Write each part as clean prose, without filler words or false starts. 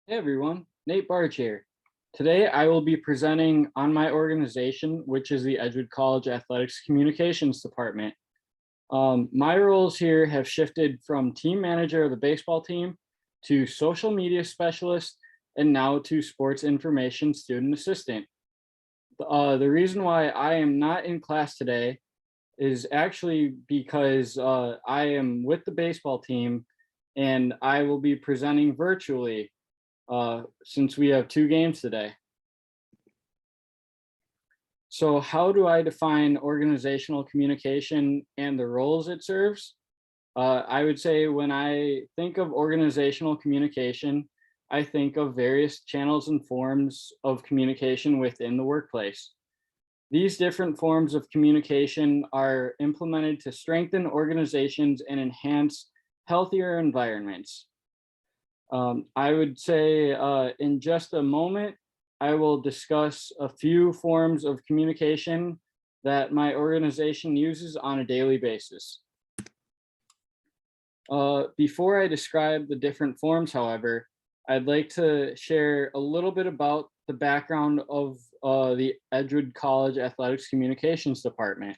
Hey everyone, Nate Barge here. Today I will be presenting on my organization, which is the Edgewood College Athletics Communications Department. My roles here have shifted from team manager of the baseball team to social media specialist and now to sports information student assistant. The reason why I am not in class today is actually because I am with the baseball team and I will be presenting virtually since we have two games today. So how do I define organizational communication and the roles it serves? I would say when I think of organizational communication, I think of various channels and forms of communication within the workplace. These different forms of communication are implemented to strengthen organizations and enhance healthier environments. I would say in just a moment, I will discuss a few forms of communication that my organization uses on a daily basis. Before I describe the different forms, however, I'd like to share a little bit about the background of the Edgewood College Athletics Communications Department.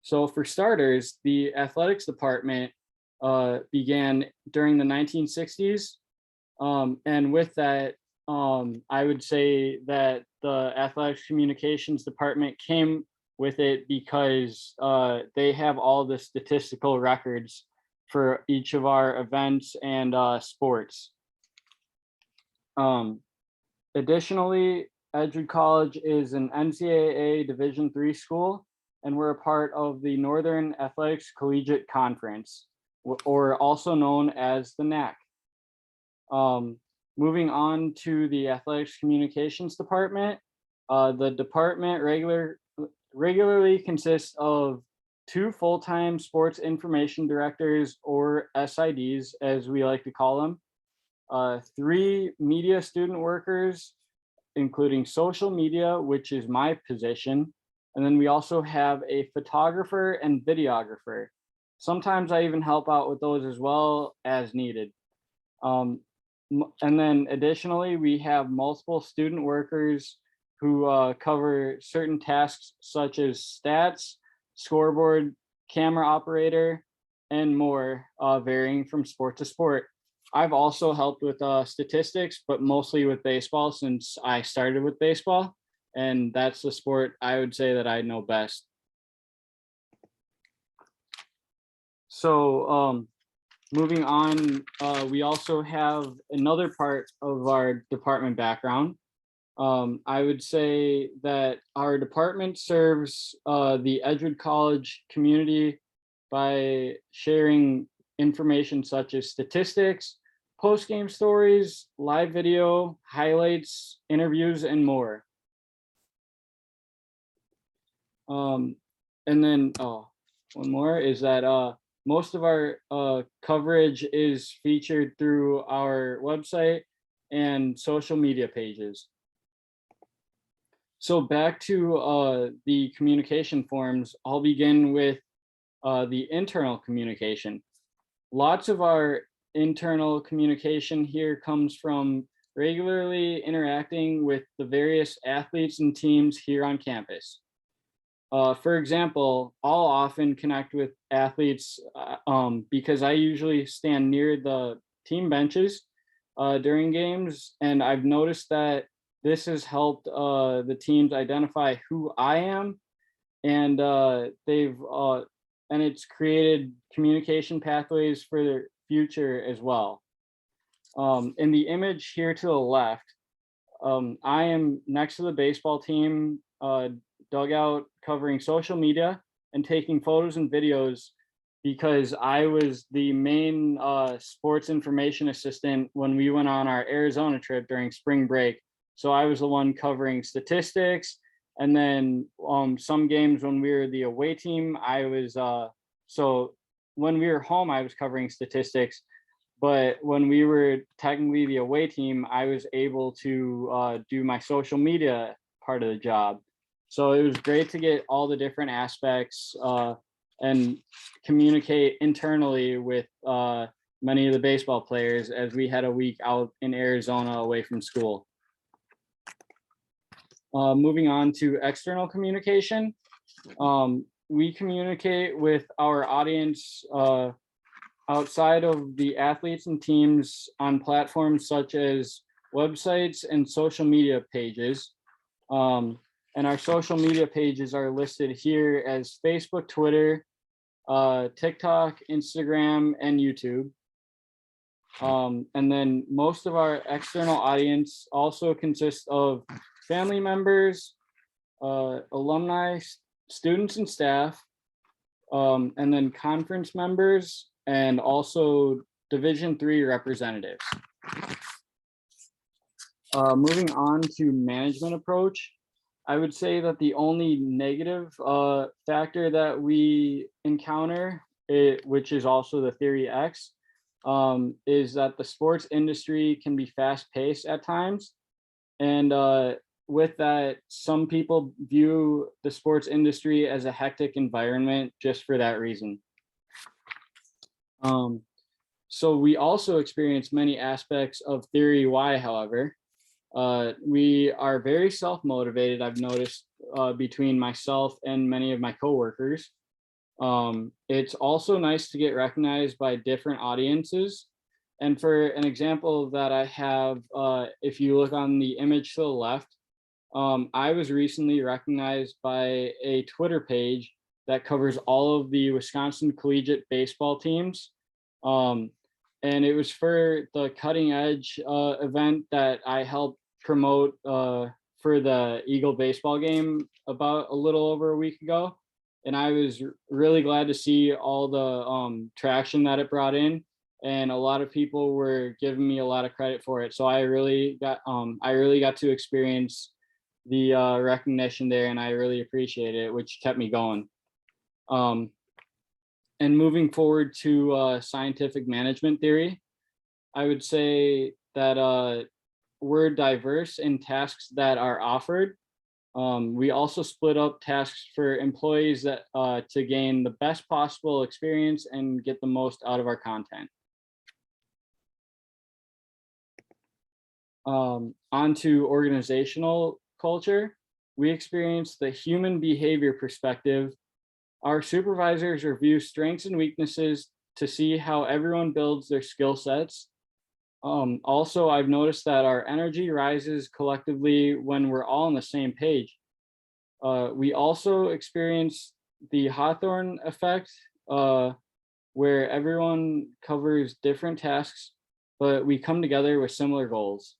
So for starters, the athletics department began during the 1960s. And with that, I would say that the athletics communications department came with it because they have all the statistical records for each of our events and sports. Additionally, Edgewood College is an NCAA Division III school, and we're a part of the Northern Athletics Collegiate Conference, or also known as the NAC. Moving on to the athletics communications department, the department regularly consists of 2 full-time sports information directors, or SIDs, as we like to call them, 3 media student workers, including social media, which is my position, and then we also have a photographer and videographer. Sometimes I even help out with those as well as needed. And then additionally, we have multiple student workers who cover certain tasks such as stats, scoreboard, camera operator, and more, varying from sport to sport. I've also helped with statistics, but mostly with baseball since I started with baseball, and that's the sport I would say that I know best. So moving on, we also have another part of our department background. I would say that our department serves the Edgewood College community by sharing information such as statistics, post-game stories, live video, highlights, interviews, and more. And then, one more is that most of our coverage is featured through our website and social media pages. So back to the communication forms, I'll begin with the internal communication. Lots of our internal communication here comes from regularly interacting with the various athletes and teams here on campus. For example, I'll often connect with athletes because I usually stand near the team benches during games, and I've noticed that this has helped the teams identify who I am, and it's created communication pathways for their future as well. In the image here to the left, I am next to the baseball team dugout covering social media and taking photos and videos because I was the main sports information assistant when we went on our Arizona trip during spring break. So I was the one covering statistics, and then some games when we were the away team, I was so when we were home, I was covering statistics, but when we were technically the away team, I was able to do my social media part of the job. So it was great to get all the different aspects and communicate internally with many of the baseball players as we had a week out in Arizona away from school. Moving on to external communication. We communicate with our audience outside of the athletes and teams on platforms such as websites and social media pages. And our social media pages are listed here as Facebook, Twitter, TikTok, Instagram, and YouTube. And then most of our external audience also consists of family members, alumni, students and staff, and then conference members, and also Division III representatives. Moving on to management approach, I would say that the only negative factor that we encounter, which is also the Theory X, is that the sports industry can be fast-paced at times. And with that, some people view the sports industry as a hectic environment just for that reason. So we also experience many aspects of Theory Y, however. We are very self-motivated, I've noticed, between myself and many of my coworkers. It's also nice to get recognized by different audiences. And for an example that I have, if you look on the image to the left, I was recently recognized by a Twitter page that covers all of the Wisconsin collegiate baseball teams. And it was for the Cutting Edge event that I helped promote for the Eagle baseball game about a little over a week ago. And I was really glad to see all the traction that it brought in. And a lot of people were giving me a lot of credit for it. So I really got to experience the recognition there, and I really appreciate it, which kept me going. And moving forward to scientific management theory, I would say that we're diverse in tasks that are offered. We also split up tasks for employees that to gain the best possible experience and get the most out of our content. Onto organizational culture, we experience the human behavior perspective. Our supervisors review strengths and weaknesses to see how everyone builds their skill sets. Also, I've noticed that our energy rises collectively when we're all on the same page. We also experience the Hawthorne effect, where everyone covers different tasks, but we come together with similar goals.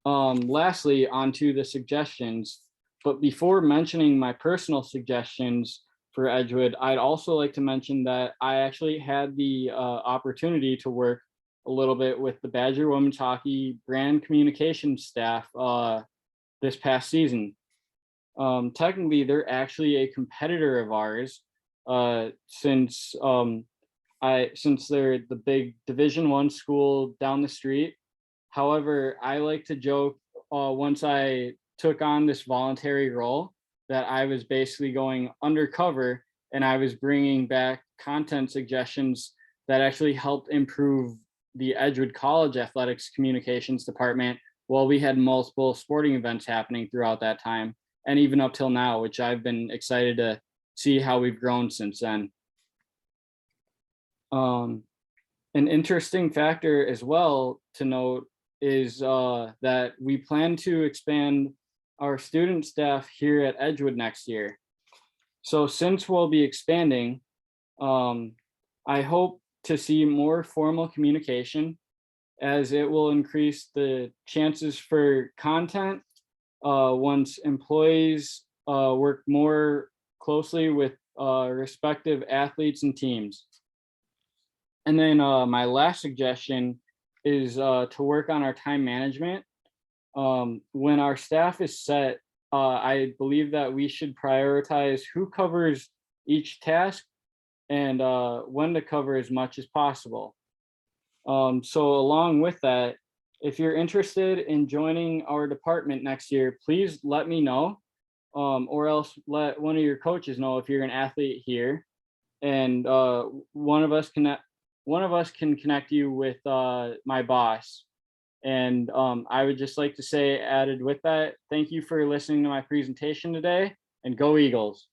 Lastly, onto the suggestions. But before mentioning my personal suggestions for Edgewood, I'd also like to mention that I actually had the opportunity to work a little bit with the Badger women's hockey brand communication staff this past season. Technically, they're actually a competitor of ours since they're the big Division I school down the street. However, I like to joke once I took on this voluntary role that I was basically going undercover and I was bringing back content suggestions that actually helped improve the Edgewood College Athletics Communications Department while we had multiple sporting events happening throughout that time, and even up till now, which I've been excited to see how we've grown since then. An interesting factor as well to note is that we plan to expand our student staff here at Edgewood next year. So since we'll be expanding, I hope to see more formal communication, as it will increase the chances for content once employees work more closely with respective athletes and teams. And then my last suggestion is to work on our time management. When our staff is set, I believe that we should prioritize who covers each task and when to cover as much as possible. So along with that, if you're interested in joining our department next year, please let me know, or else let one of your coaches know if you're an athlete here. and one of us can connect you with my boss. And I would just like to say, added with that, thank you for listening to my presentation today, and go Eagles.